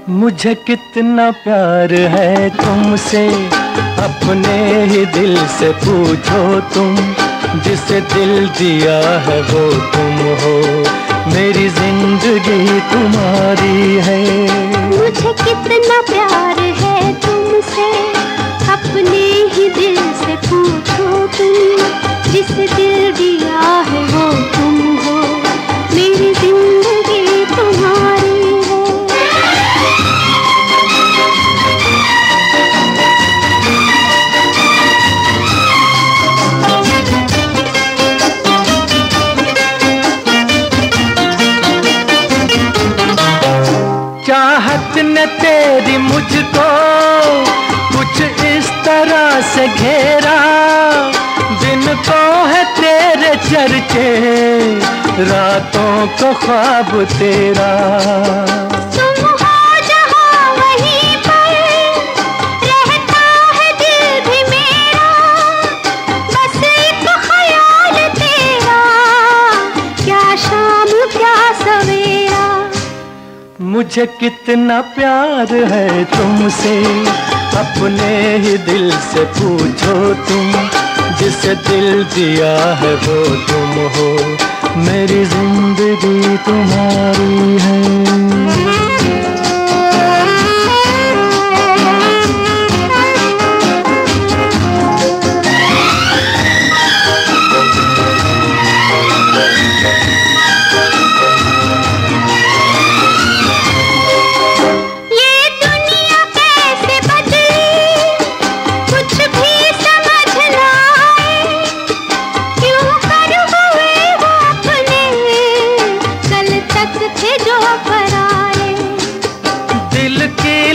मुझे कितना प्यार है तुमसे, अपने ही दिल से पूछो तुम। जिसे दिल दिया है वो तुम हो, मेरी जिंदगी तुम्हारी है। मुझे कितना प्यार है तुमसे, अपने ही दिल से पूछो तुम। जिसे दिल दिया है वो तुम हो, मेरी जिंदगी तुम्हारी है। चाहत ने तेरी मुझको कुछ इस तरह से घेरा, दिन को है तेरे चर्चे, रातों को ख्वाब तेरा। तुम हो जहाँ वहीं पर, रहता है दिल भी मेरा, बस एक ख्याल तेरा, क्या शाम क्या सवेरा। मुझे कितना प्यार है तुमसे, अपने ही दिल से पूछो तुम। जिसे दिल दिया है वो तुम हो, मेरी जिंदगी तुम्हारी है।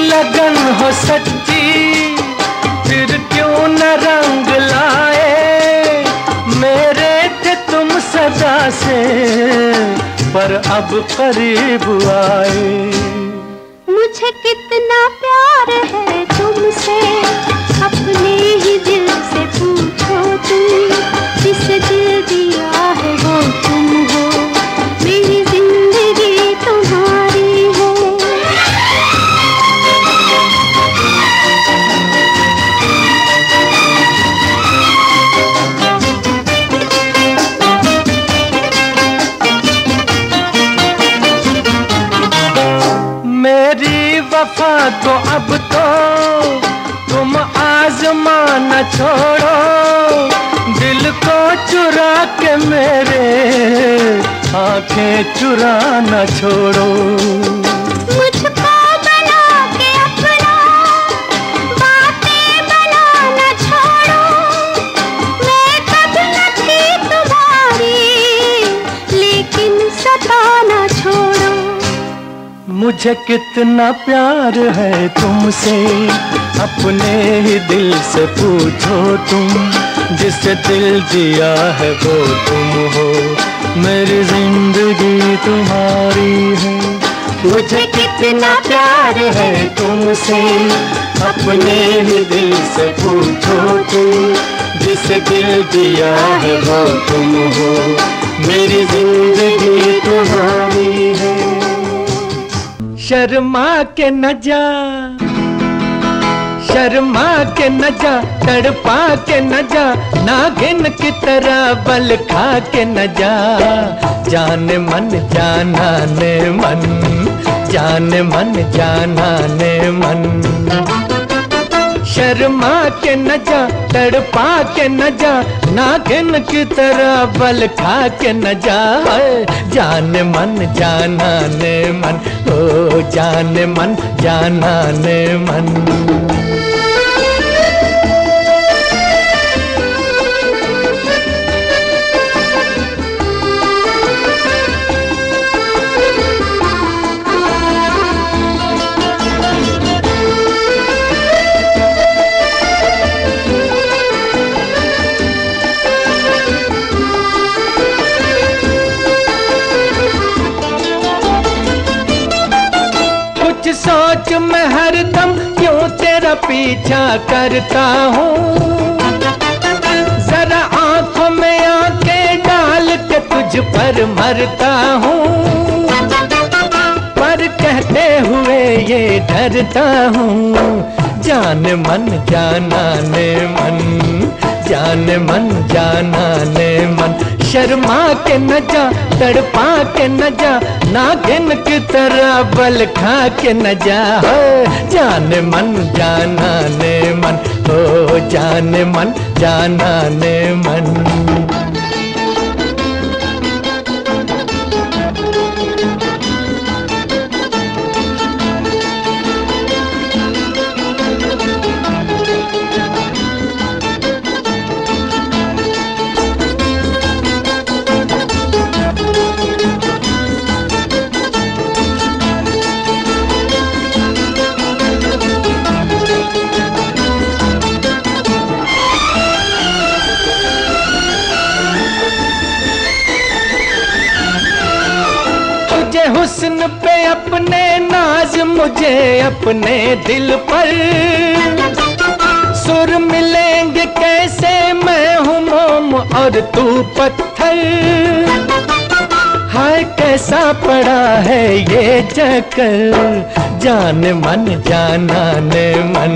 लगन हो सच्ची फिर क्यों न रंग लाए, मेरे थे तुम सदा से पर अब करीब आए। मुझे कितना प्यार है तुमसे, अपने ही दिल से पूछो तुम। जिसे दिल दिया है वो तुम हो, मेरी जिंदगी तुम्हारी है। मेरी वफा को अब तो तुम आजमाना छोड़ो, दिल को चुरा के मेरे आंखें चुराना छोड़ो। मुझको बना के अपना, बातें बनाना छोड़ो। मैं कब न थी तुम्हारी, लेकिन सताना छोड़ो। मुझे कितना प्यार है तुमसे, अपने ही दिल से पूछो तुम। जिसे दिल दिया है वो तुम हो, मेरी जिंदगी तुम्हारी है। मुझे कितना प्यार है तुमसे, अपने ही दिल से पूछो तुम। जिसे दिल दिया है वो तुम हो, मेरी जिंदगी तुम्हारी है। शर्मा के न जा, शर्मा के न जा, तड़पा के न जा, नागिन की तरह बल खा के न जा। जान मन जाना ने मन, जान मन जाना ने मन। शर्मा के न जा, तड़पा के न जा, नागिन की तरह बल खा के न जा। जान मन जाना ने मन, ओ जान मन जाना ने मन। सोच मैं हरदम क्यों तेरा पीछा करता हूँ, जरा आंखों में आंखें डाल के तुझ पर मरता हूँ। पर कहते हुए ये डरता हूँ। जान मन जानाने मन, जान मन जानाने मन, शर्मा के न जा, तड़पा के न जा, नागिन की तरह बल खा के न जा। जान मन जानाने मन, ओ जान मन जानाने मन। हुस्न पे अपने नाज, मुझे अपने दिल पर सुर मिलेंगे कैसे, मैं हूँ मोम और तू पत्थर। हाय कैसा पड़ा है ये चक्कर, जान मन जानाने मन,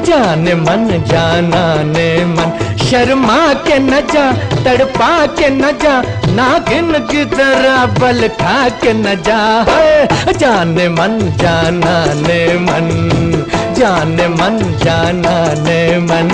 जान मन जानाने मन, शर्मा के न जा, तड़पा के न जा, नागिन की तरह बल खा के न जा। जान मन जानाने मन, जान मन जानाने मन।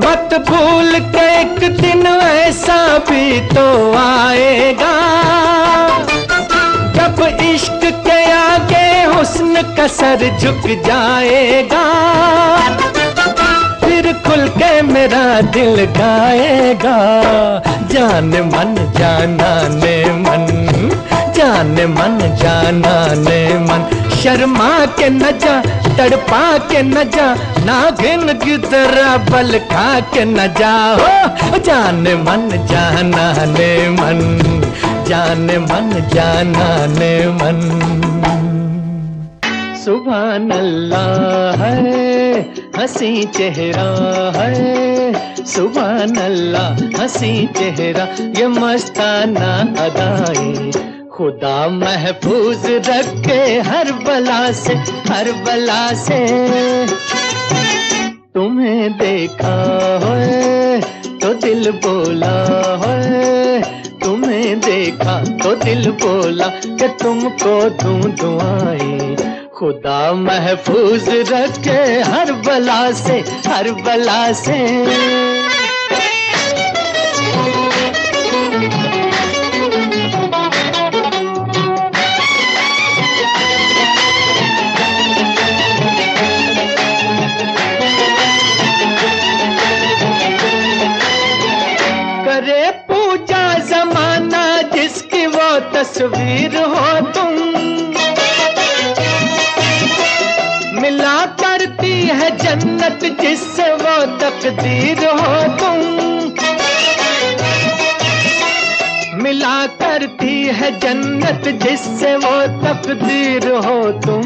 मत भूल के एक दिन ऐसा भी तो आएगा, जब इश्क के आगे हुस्न का सर झुक जाएगा। फिर खुल के मेरा दिल गाएगा, जान मन जानाने मन, जान मन जानाने मन, शर्मा के न जा, तड़पा के न जा, नागिन की तरह बल खा के न जा। जान मन जानाने मन, जान मन जानाने मन। सुभान अल्लाह है हंसी चेहरा है, सुभान अल्लाह हंसी चेहरा, ये मस्ताना अदाएं खुदा महफूज रखे हर बला से, हर बला से। तुम्हें देखा है तो दिल बोला है, तुम्हें देखा तो दिल बोला कि तुमको दूं दुआएं, खुदा महफूज रखे हर बला से, हर बला से। करे पूजा जमाना जिसकी वो तस्वीर हो तुम, मिला करती है जन्नत जिससे वो तकदीर हो तुम, मिला करती है जन्नत जिससे वो तकदीर हो तुम।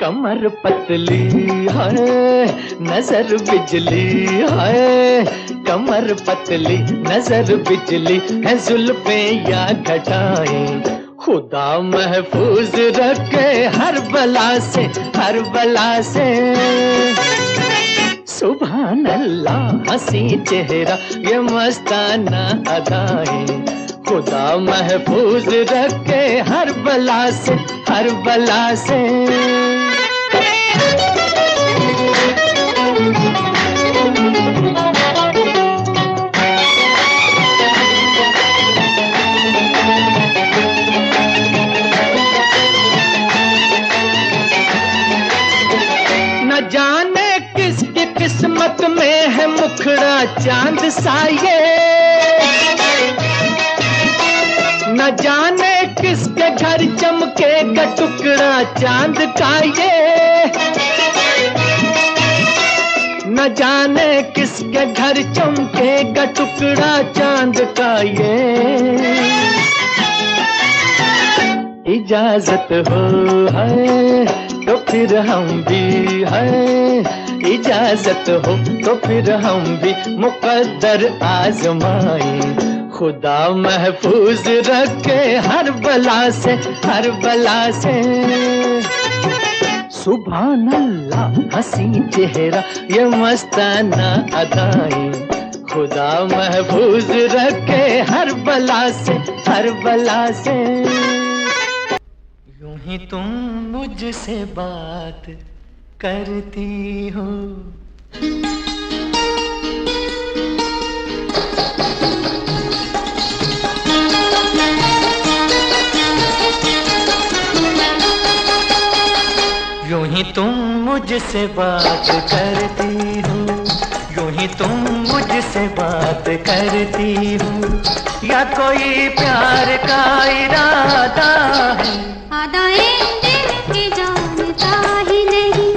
कमर पतली है नजर बिजली है, कमर पतली नजर बिजली है, जुल्फें या घटाएं खुदा महफूज रखे हर बला से, हर बला से। सुभान अल्लाह हंसी चेहरा, ये मस्ताना अदाएं खुदा महफूज रखे हर बला से, हर बला से। न जाने किसकी किस्मत में है मुखड़ा चांद सा ये, न जाने किसके घर चमकेगा टुकड़ा चांद का ये, न जाने किसके घर चमकेगा टुकड़ा चांद का ये। इजाजत हो है तो फिर हम भी है, इजाजत हो तो फिर हम भी मुकद्दर आजमाएं। खुदा महफूज रखे हर बला से, हर बला से। सुभान अल्लाह हसी चेहरा ये मस्ताना अदाएं। खुदा महफूज रखे हर बला से, हर बला से। यूं ही तुम मुझसे बात करती हो, यूं ही तुम मुझसे बात करती हो, यूं ही तुम मुझसे बात करती हो। या कोई प्यार का इरादा है, आदाए दिल की जानता ही नहीं,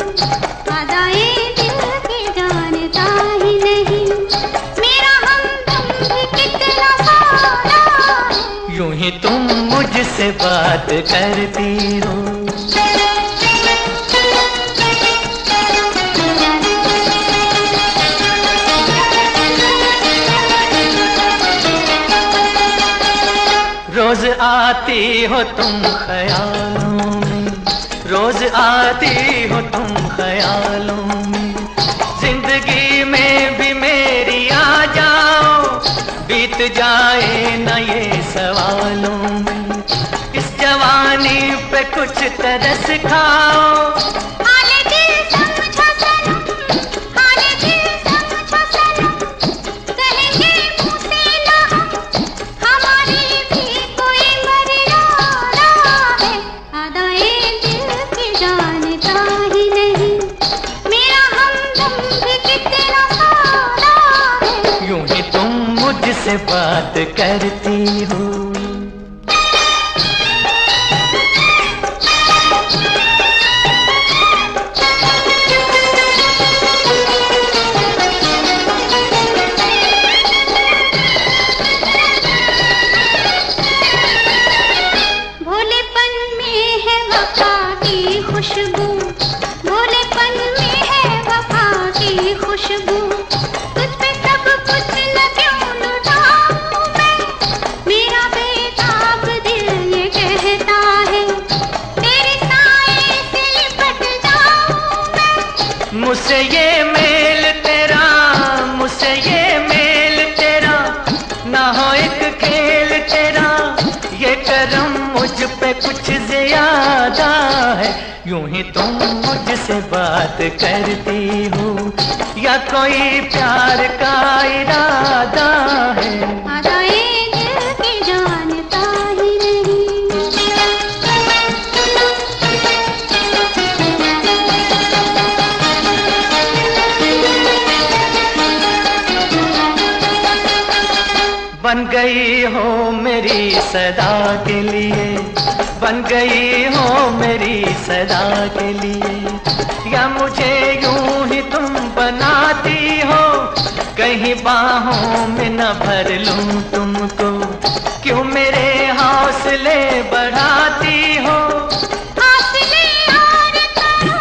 आदाए दिल की जानता ही नहीं। मेरा हमदम भी कितना सारा है। यूं ही तुम मुझसे बात करती हो। रोज आती हो तुम ख्यालों में, रोज आती हो तुम ख्यालों में। जिंदगी में भी मेरी आ जाओ, बीत जाए न ये सवालों में। इस जवानी पे कुछ तरस खाओ, हाले दिल समझो सनम, हाले दिल समझो सनम। कहेंगे मुँह से ना हम, हमारी भी कोई मर्यादा है। आदाए दिल की जानता ही नहीं, मेरा हमदम भी कितना सारा है। यूं ही तुम मुझसे बात करती हो। भोलेपन में है वफा की खुशबू, भोलेपन में है वफा की खुशबू। तुझ पे सब कुछ न क्यों लुटाऊं मैं, मेरा बेताब दिल ये कहता है। तेरे साए से लिपट जाऊं मैं। मुझसे ये मेल तेरा, मुझसे ये मेल तेरा, ना हो एक खेल तेरा। ये करम मुझ पे कुछ ज्यादा है। यूं ही तुम मुझसे बात करती हो, या कोई प्यार का इरादा है। आदाए दिल की जानता ही नहीं। बन गई हो मेरी सदा के लिए, बन गई हो मेरी सदा के लिए। या मुझे यूं ही तुम बनाती हो, कहीं बाहों में न भर लूं तुमको। क्यों मेरे हौसले बढ़ाती हो, हौसले और करो,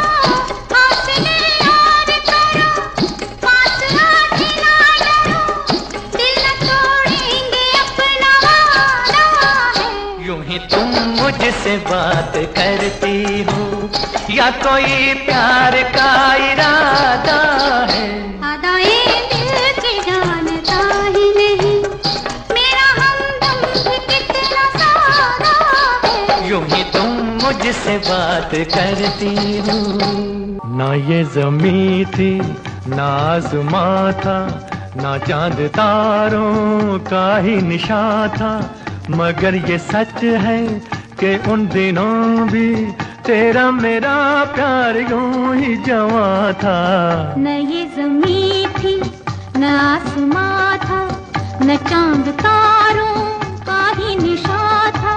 हौसले और करो। पास आके ना डरो, दिल न तोड़ेंगे अपना वादा है। यूं ही तुम मुझसे बात करती हो, या कोई प्यार का इरादा है। आदाए दिल की जानता ही नहीं, मेरा हमदम भी कितना सारा है। यूं ही तुम मुझसे बात करती हो। ना ये ज़मीं थी ना आसमां था, ना चांद तारों का ही निशान था। मगर ये सच है कि उन दिनों भी तेरा मेरा प्यार यूं ही जवां था। न ये ज़मीं थी न आसमां था, न चांद तारों का ही निशान था।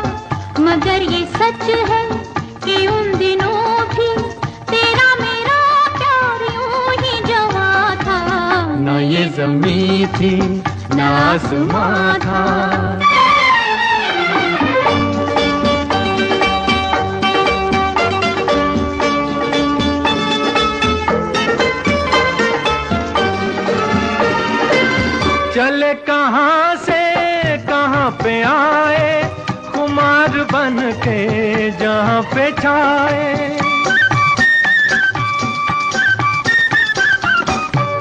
मगर ये सच है कि उन दिनों भी तेरा मेरा प्यार यूं ही जवां था। न ये ज़मीं थी न आसमां था। पे आए, खुमार बन के जहाँ पे छाए।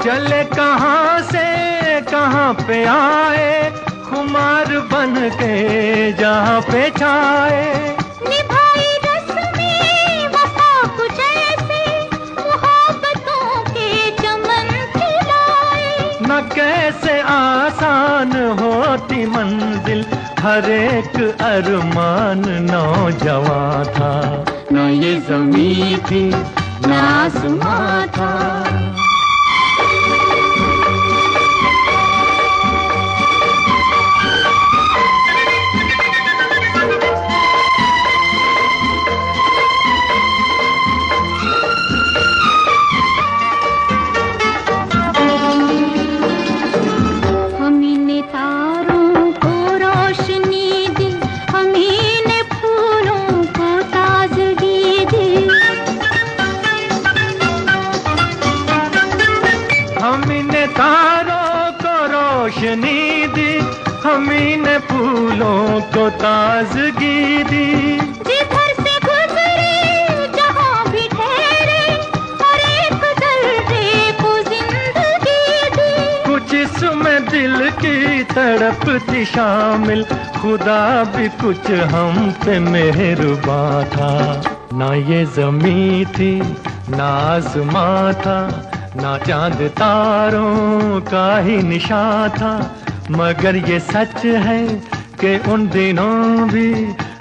चले कहाँ से कहाँ पे आए, खुमार बन के जहाँ पे छाए। निभाई रस्में वफा कुछ ऐसे, मोहब्बतों के चमन खिलाए। न कैसे आसान होती मंजिल, हर एक अरमान नौजवां था। न ये ज़मीं थी न आसमां था। तारों को रोशनी दी, हमहीं ने फूलों को ताजगी दी। जिधर से गुजरे जहाँ भी ठहरे, हर एक दर्दे को जिंदगी दी। कुछ इसमें दिल की तड़प थी शामिल, खुदा भी कुछ हम पे मेहरबान था। ना ये ज़मीं थी ना आसमां था, ना चांद तारों का ही निशान था। मगर ये सच है कि उन दिनों भी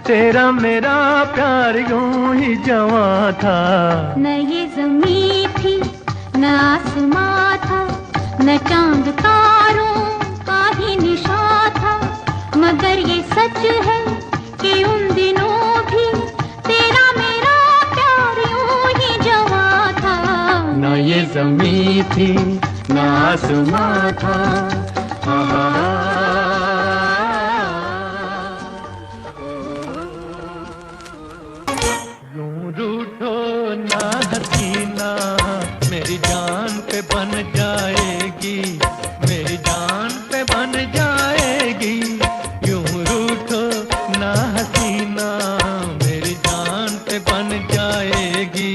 तेरा मेरा प्यार यूं ही जवां था। न ये ज़मीं थी न आसमां था, न चांद तारों का ही निशान था। मगर ये सच है कि उन दिनों भी तेरा मेरा प्यार यूं ही जवां था। ना ये ज़मीं थी ना आसमां था। यूं रूठो ना हसीना, मेरी जान पे बन जाएगी, मेरी जान पे बन जाएगी। यूं रूठो ना हसीना, मेरी जान पे बन जाएगी,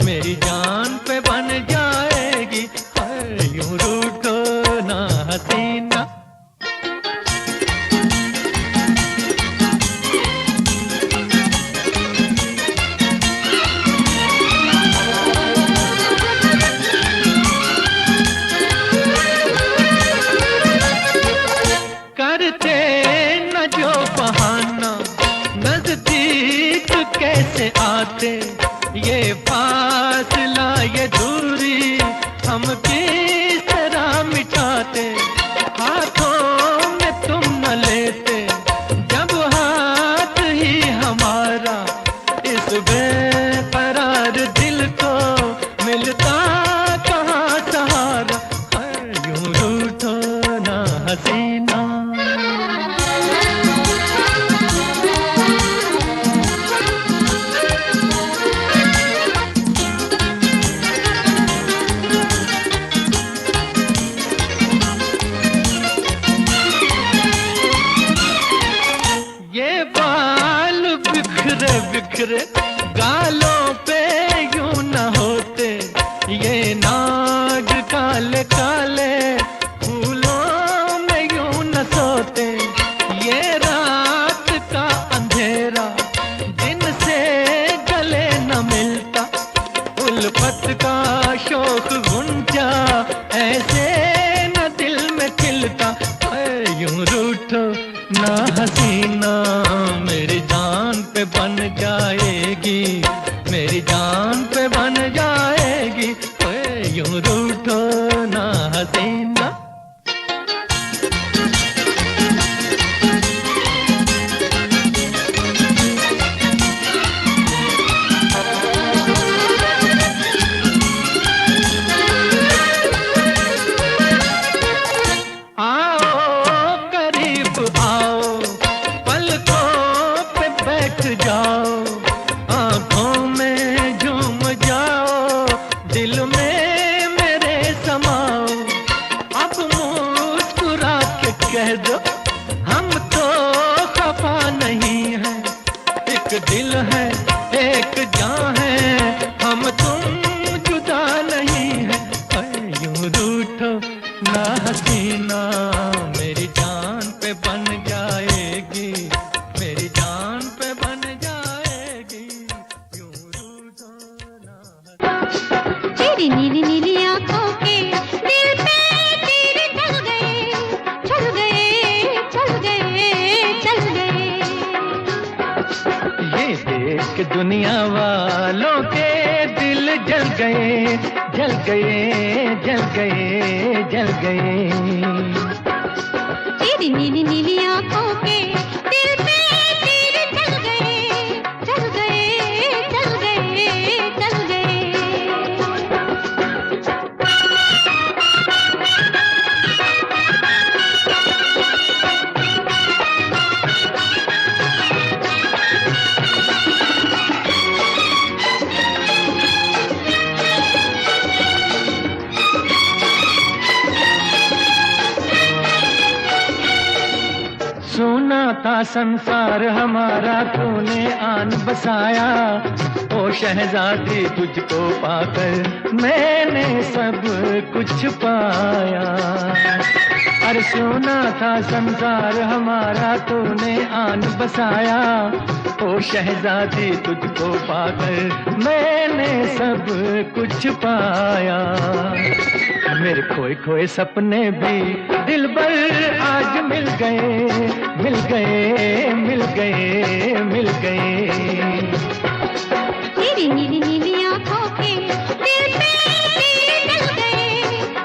मेरी जान पे बन जाएगी। यूं रूठो ना हसीना। करते न जो बहाना, नजदीक कैसे आते। ये फासला ये दूरी हम किस तरह मिटाते। हाथों में तुम न लेते जब हाथ ही हमारा, इस बेकरार दिल को मिलता कहाँ सहारा। यूं रूठो ना हसीना। ये बाल बिखरे बिखरे गालों पे यूं न होते। ये नाग काले काले फूलों में यूं न सोते। ये रात का अंधेरा दिन से गले न मिलता। उल्फत का शौक गुंजा ऐसे न दिल में खिलता। यूं रूठो ना हसीना, मेरी जान पे बन जाएगी, मेरी जान पे बन जाएगी। यूं रूठो ना हसीना। जाओ, आंखों में झूम जाओ, दिल में मेरे समाओ। नीली नीली आंखों के दिल पे तीर चल गए, चल गए, चल गए, चल गए। ये देख के दुनिया वालों के दिल जल गए, जल गए, जल गए, जल गए। तेरी नीली नीली आंखों के दिल पे तीर चल गए, चल गए, चल गए, चल गए। सोना था संसार हमारा, तूने आन बसाया। ओ शहजादी तुझको पाकर मैंने सब कुछ पाया। अरे सोना था संसार हमारा, तूने आन बसाया। ओ शहजादी तुझको पाकर मैंने सब कुछ पाया। मेरे खोए खोए सपने भी दिलबर आज मिल गए, मिल गए, मिल गए, मिल गए। तेरी नीली नीली आंखों के दिल पे तीर चल गए,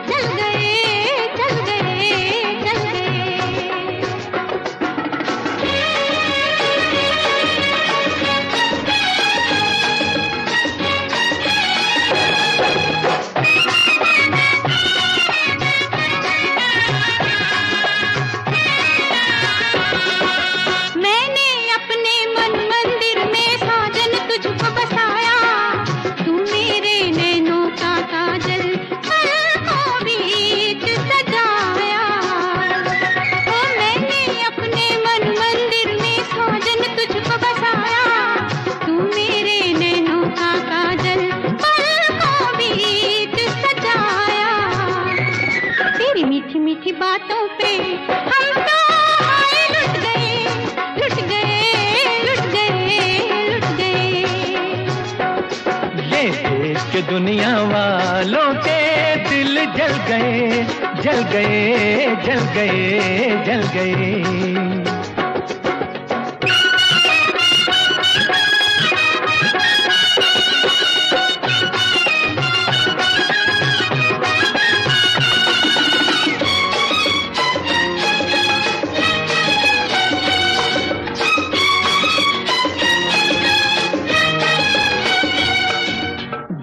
चल गए, चल गए, चल गए। मैंने अपने मन मंदिर में साजन तुझको बसाया। तू मेरे नैनों का काजल पलकों बीच सजाया। ओ मैंने अपने मन मंदिर में साजन तुझको बसाया। तू मेरे नैनों का काजल पलकों बीच सजाया। तेरी मीठी मीठी बातों पे हम तो हाय लुट गए, लुट गए, लुट गए, लुट गए। ये देख के दुनिया वालों के दिल जल गए, जल गए, जल गए, जल गए।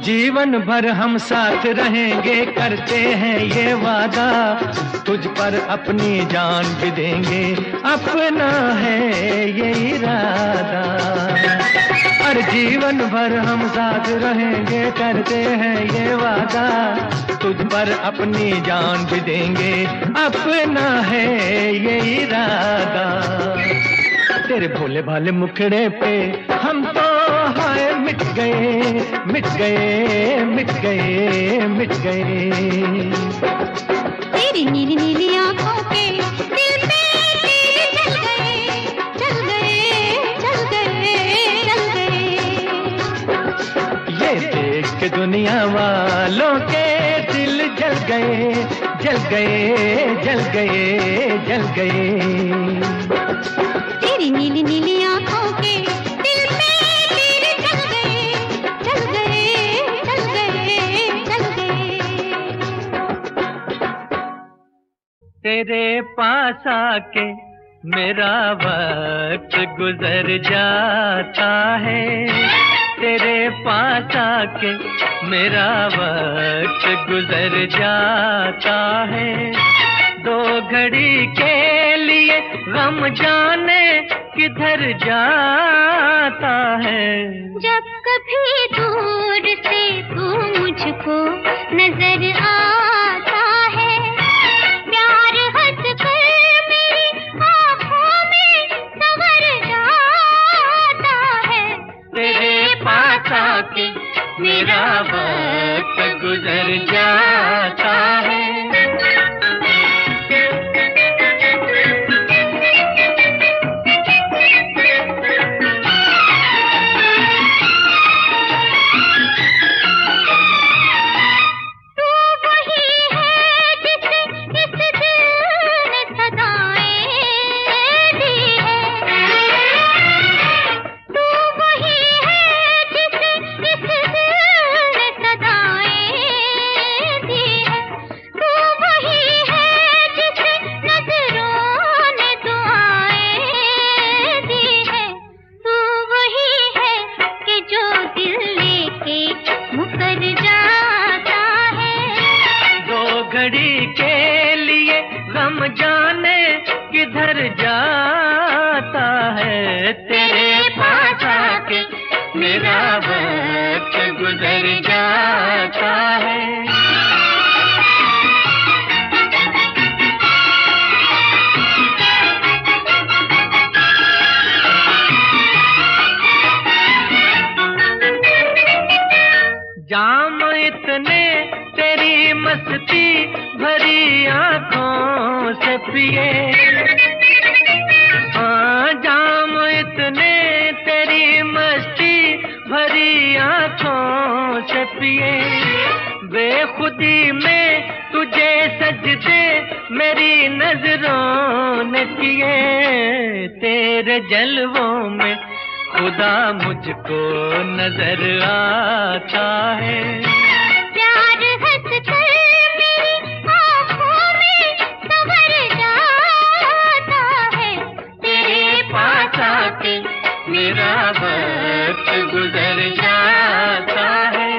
जीवन भर हम साथ रहेंगे, करते हैं ये वादा। तुझ पर अपनी जान भी देंगे, अपना है ये इरादा। और जीवन भर हम साथ रहेंगे, करते हैं ये वादा। तुझ पर अपनी जान भी देंगे, अपना है ये इरादा। तेरे भोले भाले मुखड़े पे हम तो हाय मिट गए, मिट गए, मिट गए, मिट गए। तेरी नीली नीली आंखों के दिल पे तीर चल गए, चल गए, चल गए, चल गए। ये देख के दुनिया वालों के दिल जल गए, जल गए, जल गए, जल गए। तेरी नीली नीली आंखों के दिल पे तीर चल गए, चल गए, चल गए, चल गए। तेरे पास आके मेरा वक्त गुजर जाता है। तेरे पास आके मेरा वक्त गुजर जाता है। दो घड़ी के लिए गम जाने किधर जाता है। जब कभी दूर से तू मुझको नजर आता है, प्यार हंस कर मेरी आँखों में संवर जाता है। तेरे पास आके मेरा वक्त गुजर जाता है। गुजर जाता है। जाम इतने तेरी मस्ती भरी आंखों से पिए, हाँ जाम इतने तेरी मस्ती भरी आंखों से पिए। बेखुदी में तुझे सजदे मेरी नजरों ने किए, तेरे जलवों में खुदा मुझको नजर आता है। प्यार हंस कर मेरी आँखों में संवर जाता है, तेरे पास आके मेरा वक्त गुजर जाता है।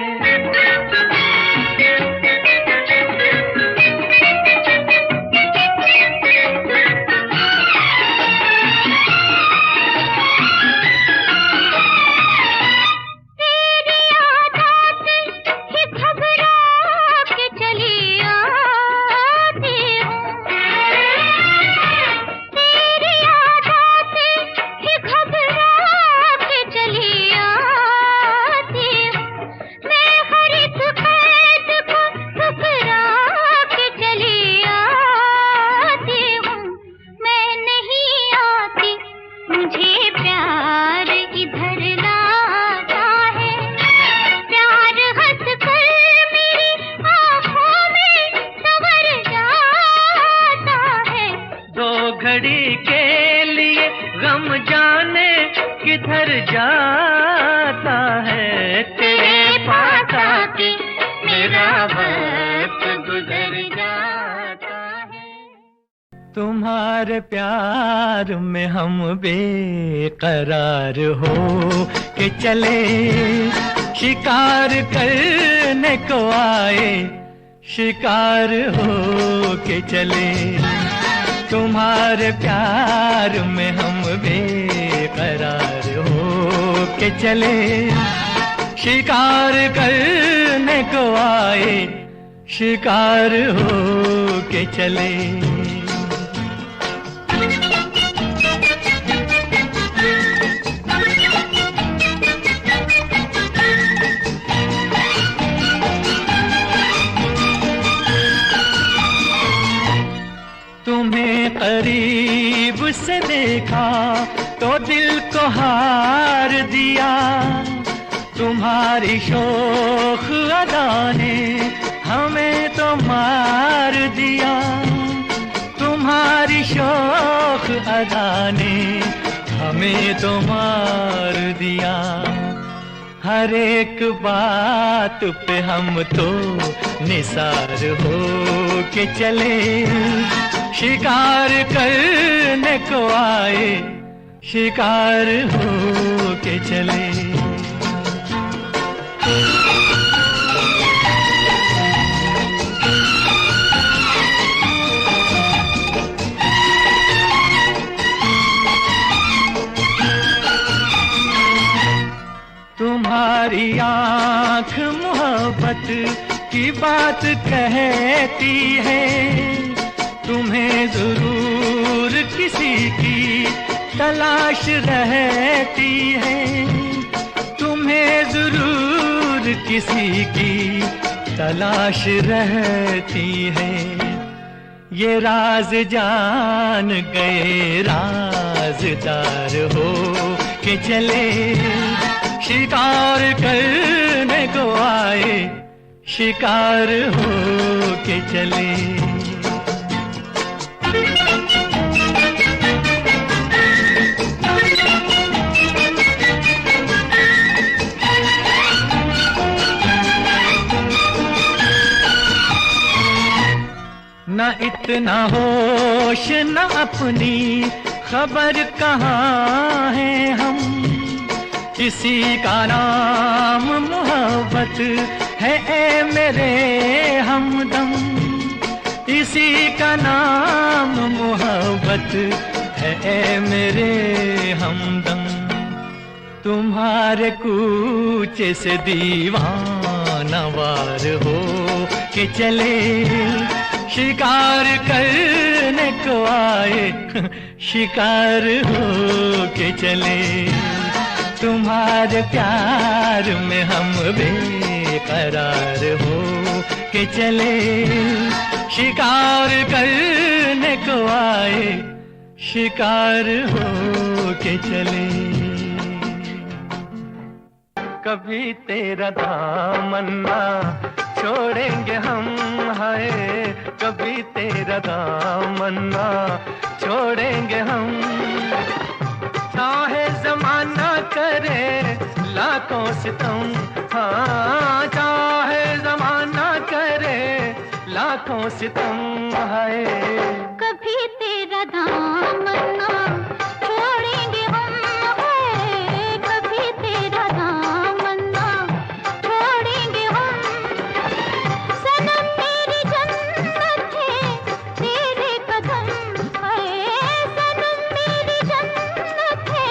घड़ी के लिए गम जाने किधर जाता है, तेरे पास आके मेरा वक्त गुजर जाता है। तुम्हारे प्यार में हम बेकरार हो के चले, शिकार करने को आए, शिकार हो के चले। तुम्हारे प्यार में हम बेकरार हो के चले, शिकार करने को आए, शिकार हो के चले। तुम्हें करीब से देखा तो दिल को हार दिया, तुम्हारी शोख अदा ने हमें तो मार दिया, तुम्हारी शोख अदा ने हमें तो मार दिया। हर एक बात पे हम तो निसार हो के चले, शिकार करने को आए, शिकार हो के चले। तुम्हारी आँख मोहब्बत की बात कहती है, तुम्हें जरूर किसी की तलाश रहती है, तुम्हें जरूर किसी की तलाश रहती है। ये राज जान गए राजदार हो के चले, शिकार करने को आए, शिकार हो के चले। न इतना होश न अपनी खबर कहाँ है हम, इसी का नाम मोहब्बत है ए मेरे हमदम, इसी का नाम मोहब्बत है ए मेरे हमदम। तुम्हारे कूचे से दीवाना वार हो के चले, शिकार करने को आए शिकार हो के चले। तुम्हारे प्यार में हम बेकरार हो के चले, शिकार करने को आए शिकार हो के चले। कभी तेरा दामन ना छोड़ेंगे हम, हाय कभी तेरा दामन ना छोड़ेंगे हम। चाहे जमाना करे लाखों सितम, हाँ चाहे जमाना करे लाखों सितम, हाय कभी तेरा दामन ना छोड़ेंगे हम, हाय कभी तेरा दामन ना छोड़ेंगे हम। सनम मेरी जन्नत है तेरे कदम, हाय सनम मेरी जन्नत है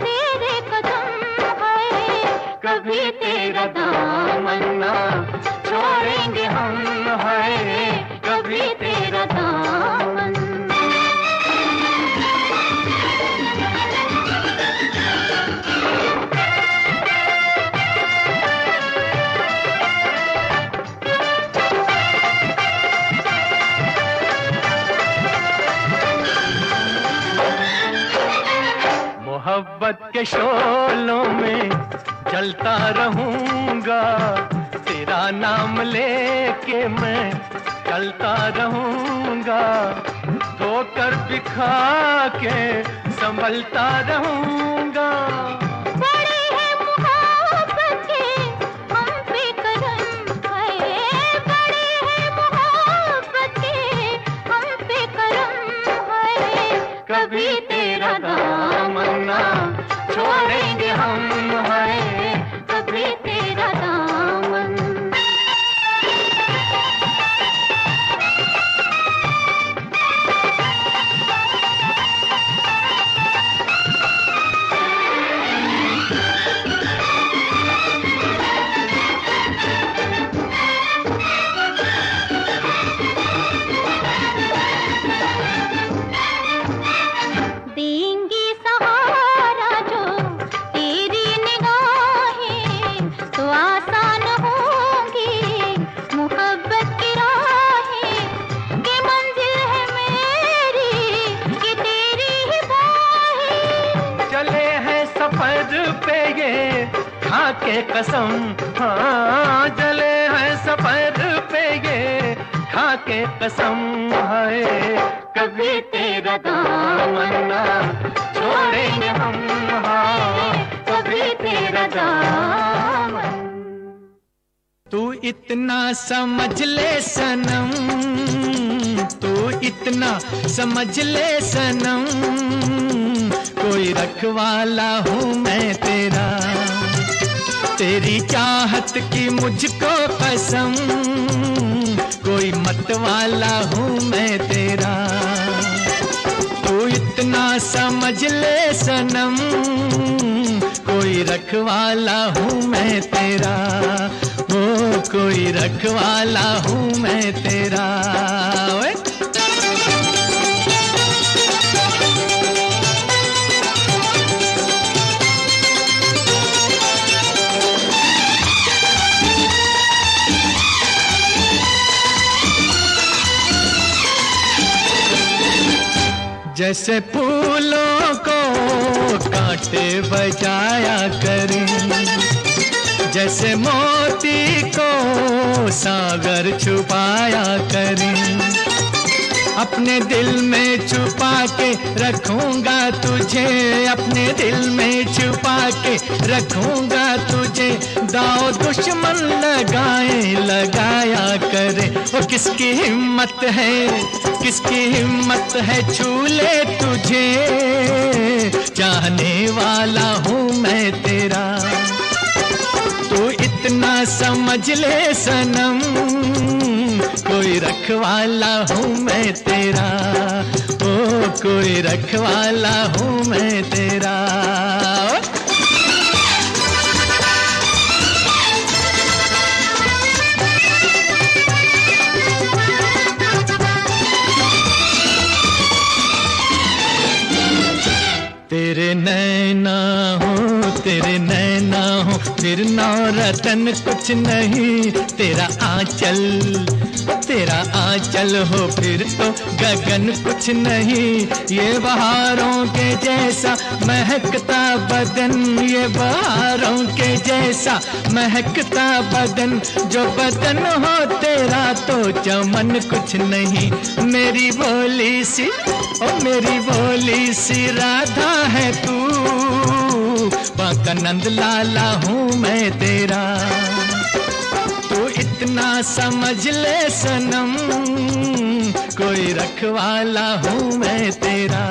तेरे कदम, हाय कभी तेरा दामन ना छोड़ेंगे हम, हाय कभी तेरा दामन। मोहब्बत के शोलों में जलता रहूंगा, तेरा नाम लेके मैं चलता रहूंगा। धोकर बिखा के संभलता रहूंगा। बड़े हैं मोहब्बत के हम पे करम, हाय बड़े हैं मोहब्बत के हम पे करम, हाय कभी तेरा दामन ना छोड़ेंगे हम, हाय कभी तेरा दामन। देंगी सहारा जो तेरी निगाहें, तो आसान होंगी मोहब्बत की राहें। कि मंजिल है मेरी कि तेरी ही बाहें। चले हैं सफर पे ये खा के कसम, हाँ चले हैं सफर पे ये खा के कसम, हाय कभी तेरा दामन ना छोड़ेंगे हम, हाँ कभी तेरा दामन। तू इतना समझ ले सनम, तू इतना समझ ले सनम, कोई रखवाला हूँ मैं तेरा। तेरी चाहत की मुझको कसम, कोई मतवाला हूँ मैं तेरा। तू इतना समझ ले सनम, कोई रखवाला हूँ मैं तेरा। ओ कोई रखवाला हूँ मैं तेरा। ओए जैसे फूलों को कांटे बजाया करें, जैसे मोती को सागर छुपाया करें। अपने दिल में छुपा के रखूंगा तुझे, अपने दिल में छुपा के रखूंगा तुझे। दाव दुश्मन लगाया करे, वो किसकी हिम्मत है, किसकी हिम्मत है छू ले तुझे। चाहने वाला हूँ मैं तेरा, तू इतना समझ ले सनम, कोई रखवाला हूँ मैं तेरा। ओ कोई रखवाला हूँ मैं तेरा। फिर नौ रतन कुछ नहीं, तेरा आंचल, तेरा आंचल हो फिर तो गगन कुछ नहीं। ये बहारों के जैसा महकता बदन, ये बहारों के जैसा महकता बदन, जो बदन हो तेरा तो चमन कुछ नहीं। मेरी भोली सी, ओ मेरी भोली सी राधा है तू, बांका नंद लाला हूँ मैं तेरा। तू इतना समझ ले सनम, कोई रखवाला हूँ मैं तेरा,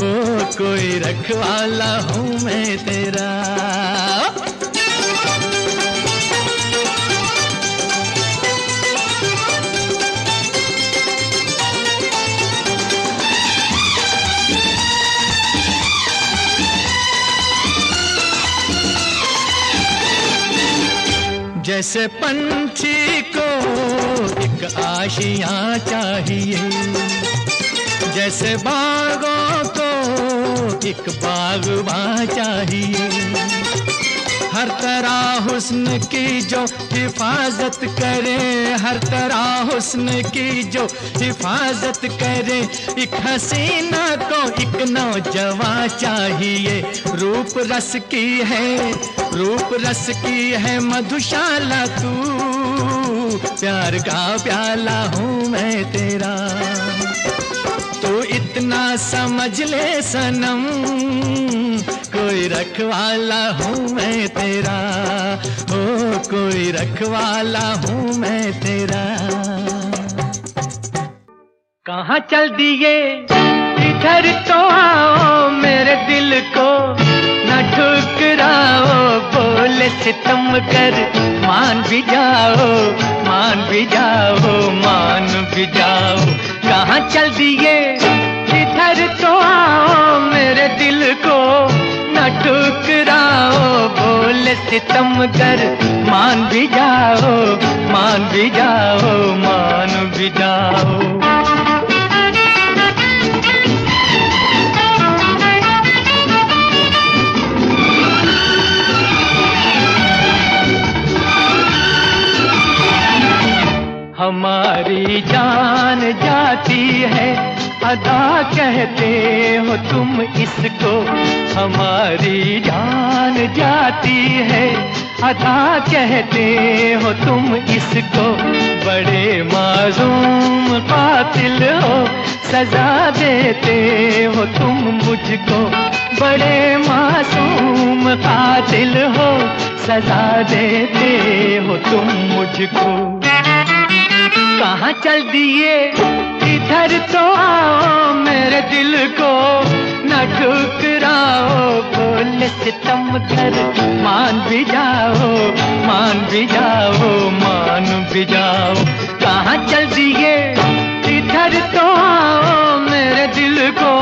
ओ कोई रखवाला हूँ मैं तेरा। जैसे पंछी को एक आशियाँ चाहिए, जैसे बागों को एक बागबां चाहिए, हर तरह हुस्न की जो हिफाजत करे, हर तरह हुस्न की जो हिफाजत करे, एक हसीना को एक नौजवान चाहिए। रूप रस की है, रूप रस की है मधुशाला तू, प्यार का प्याला हूँ मैं तेरा। तो इतना समझ ले सनम, कोई रखवाला हूँ मैं तेरा, ओ कोई रखवाला हूँ मैं तेरा। कहाँ चल दिए इधर तो आओ, मेरे दिल को न ठुकराओ, बोले सितम कर मान भी जाओ, मान भी जाओ, मान भी जाओ। कहाँ चल दिए इधर तो आओ, मेरे दिल को न ठुकराओ, बोले सितम कर मान भी जाओ, मान भी जाओ, मान भी जाओ। हमारी जान जाती है अदा कहते हो तुम इसको, हमारी जान जाती है अदा कहते हो तुम इसको। बड़े मासूम कातिल हो सजा देते हो तुम मुझको, बड़े मासूम कातिल हो सजा देते हो तुम मुझको। कहाँ चल दिए इधर तो आओ, मेरे दिल को न ठुकराओ, बोले सितम कर मान भी जाओ, मान भी जाओ, मान भी जाओ। कहाँ चल दिए इधर तो आओ, मेरे दिल को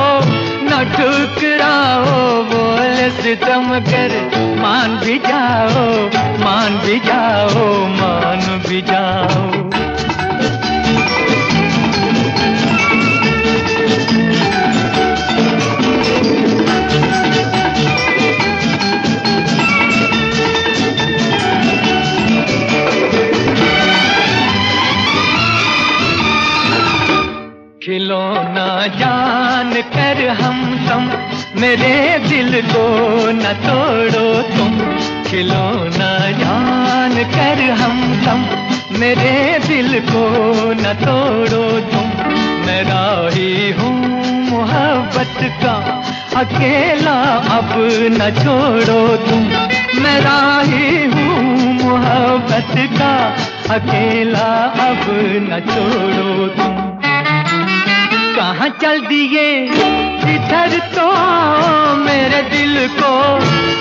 न ठुकराओ, बोले सितम कर मान भी जाओ, मान भी जाओ, मान भी जाओ। खिलौना जान कर हम तुम, मेरे दिल को न तोड़ो तुम। खिलौना जान कर हम तुम, मेरे दिल को न तोड़ो तुम। मैं राही हूँ मोहब्बत का अकेला, अब न छोड़ो तुम। मैं राही हूँ मोहब्बत का अकेला, अब न छोड़ो तुम। कहाँ चल दिए इधर तो आओ, मेरे दिल को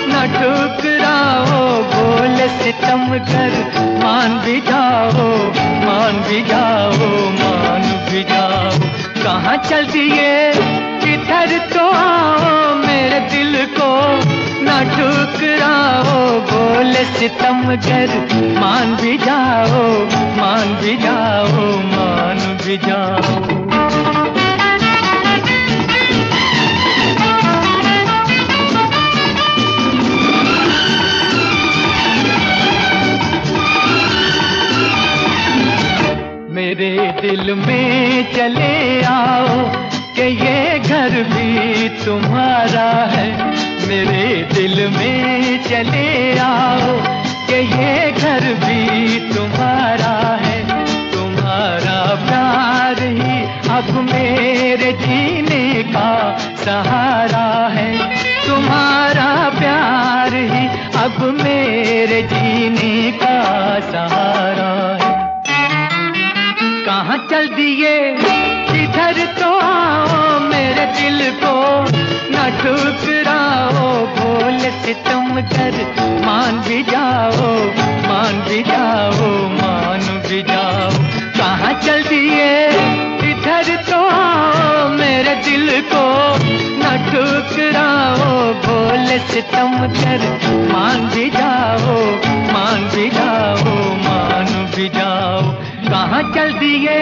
न ठुकराओ, बोले सितम कर मान भी जाओ, मान भी जाओ, मान भी जाओ। कहाँ चल दिए इधर तो आओ, मेरे दिल को न ठुकराओ, बोले सितम कर मान भी जाओ, मान भी जाओ, मान भी जाओ। दिल में चले आओ कि ये घर भी तुम्हारा है। मेरे दिल में चले आओ कि ये घर भी तुम्हारा है। तुम्हारा प्यार ही अब मेरे जीने का सहारा है। तुम्हारा प्यार ही अब मेरे जीने का सहारा है। कहाँ चल दिए इधर तो आओ, मेरे दिल को न ठुकराओ। भोले से तुम कर मान भी जाओ, मान भी जाओ, मान भी जाओ। कहाँ चल दिए इधर तो आओ, मेरे दिल को न ठुकराओ। भोले से तुम कर मान भी जाओ, मान भी जाओ, मान भी जाओ। कहाँ चल दिए